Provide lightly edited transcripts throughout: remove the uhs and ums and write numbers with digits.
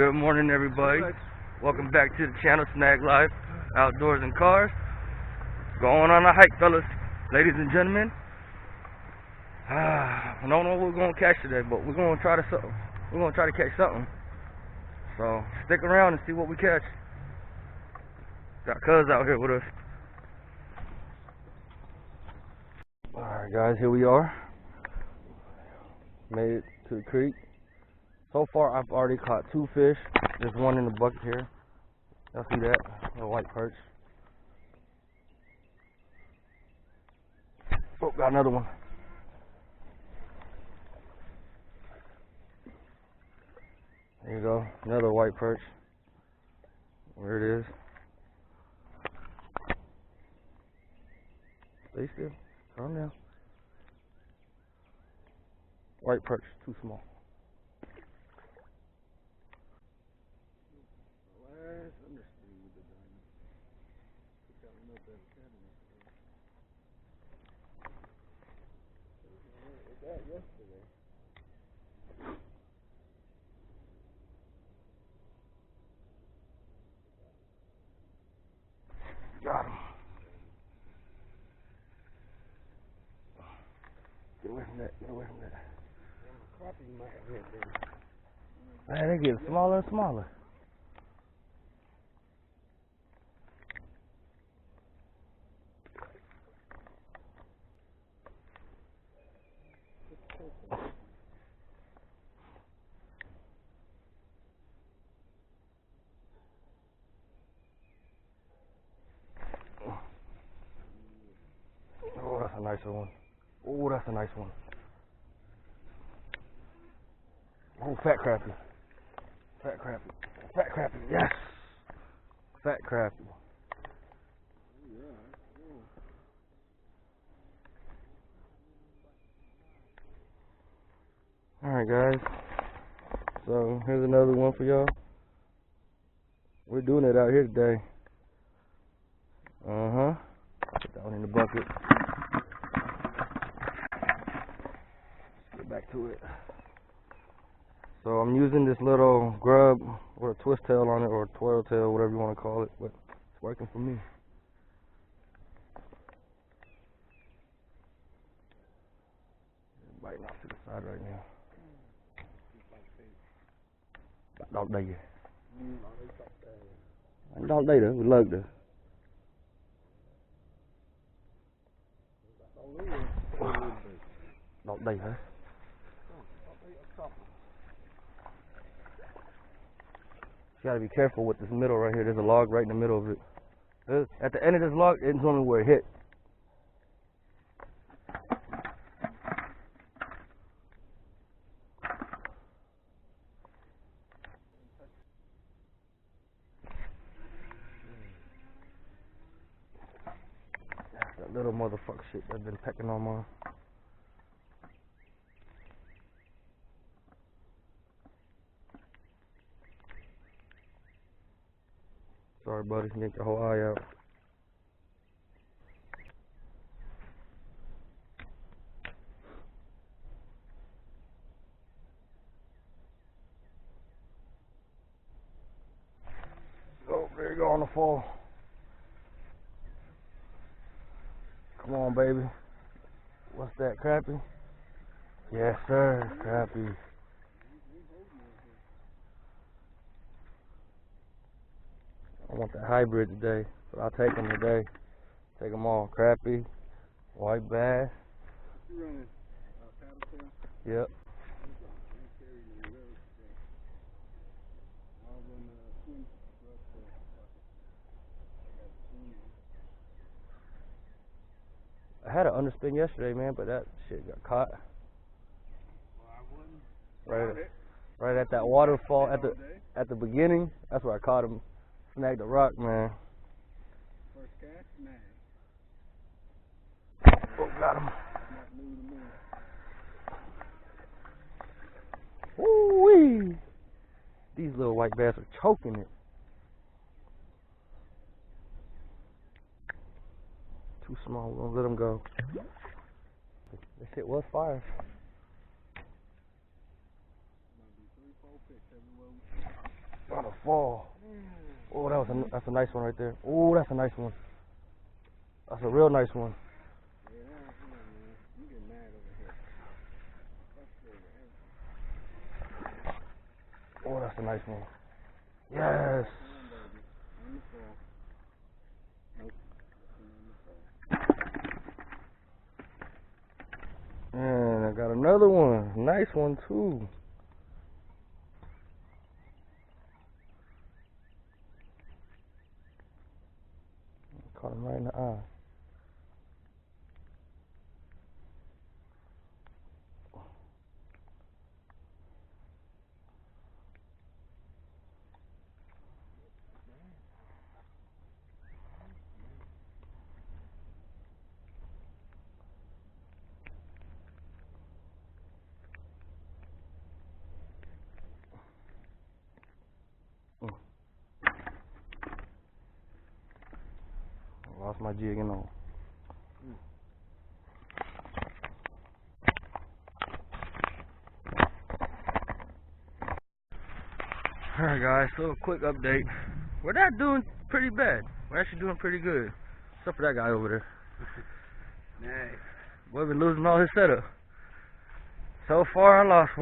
Good morning, everybody. Welcome back to the channel, Snag Life, Outdoors and Cars. Going on a hike, fellas, ladies and gentlemen. I don't know what we're gonna catch today, but we're gonna try to catch something. So stick around and see what we catch. Got Cuz out here with us. Alright guys, here we are. Made it to the creek. So far I've already caught 2 fish. There's one in the bucket here. Y'all see that? A white perch. Oh, got another one. There you go, another white perch. Where it is. Stay still. Calm down. White perch, too small. Got him. Get away from that. Get away from that. Crappie might have hit there. Man, they get smaller and smaller. Oh, that's a nice one. Oh, that's a nice one. Oh, fat crappie. Fat crappie. Fat crappie. Yes. Fat crappie. Alright guys. So here's another one for y'all. We're doing it out here today. Put that one in the bucket. Let's get back to it. So I'm using this little grub with a twist tail on it, or a twirl tail, whatever you want to call it, but it's working for me. It's biting off to the side right now. Đọt đây kìa. Anh đọt đây nữa, lợn nữa. Đọt đây hả? You gotta be careful with this middle right here. There's a log right in the middle of it. At the end of this log, it's only where it hit. That's that little motherfucker shit that's been pecking on mine. Sorry, buddy, get your whole eye out. Oh, there you go on the fall. Come on, baby. What's that, crappie? Yes, sir, crappie. I want that hybrid today, but I'll take them today. Take them all. Crappie, white bass. You running paddle tail? Yep. I had an underspin yesterday, man, but that shit got caught. Right at that waterfall at the beginning. That's where I caught him. Snagged the rock, man. First cast, man. Oh, got him. Woo-wee. These little white bass are choking it. Too small, we're gonna let them go. This shit was fire. fall. Oh, that's a nice one right there. Oh, that's a nice one. That's a real nice one. Oh, that's a nice one. Yes. And I got another one. Nice one too. Caught him right in the eye. Lost my jig and all. Alright guys, so a quick update. We're not doing pretty bad. We're actually doing pretty good. Except for that guy over there. Nice. Boy been losing all his setup. So far I lost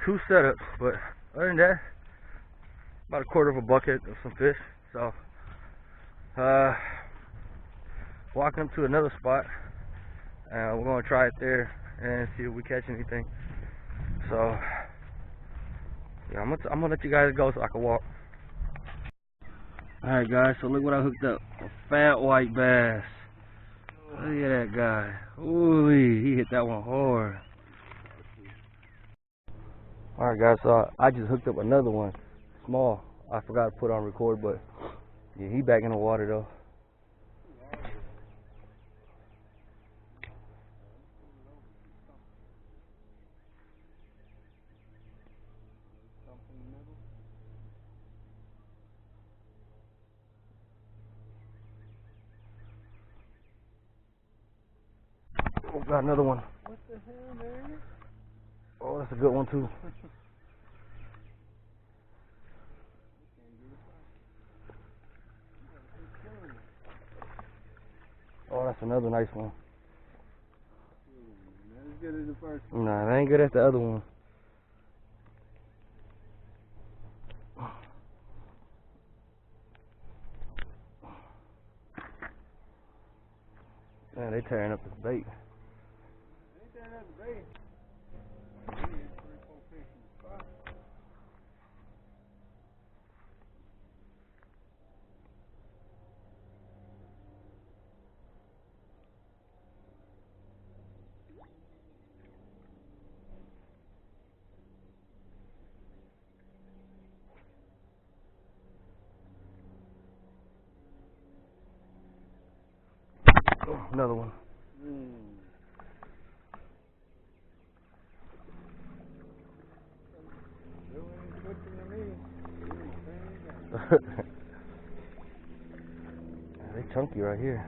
2 setups, but other than that, about a quarter of a bucket of some fish. So walking up to another spot, and we're gonna try it there and see if we catch anything. So yeah, I'm gonna let you guys go so I can walk. Alright guys, so look what I hooked up. A fat white bass. Look at that guy. Ooh, he hit that one hard. Alright guys, so I just hooked up another one. Small. I forgot to put on record, but yeah, he back in the water though. Oh, got another one. What the hell, man? Oh, that's a good one too. Oh, that's another nice one. Not as good as the first one. Nah, that ain't good as the other one. Man, they tearing up this bait. They tearing up the bait. Oh, another one. They chunky right here.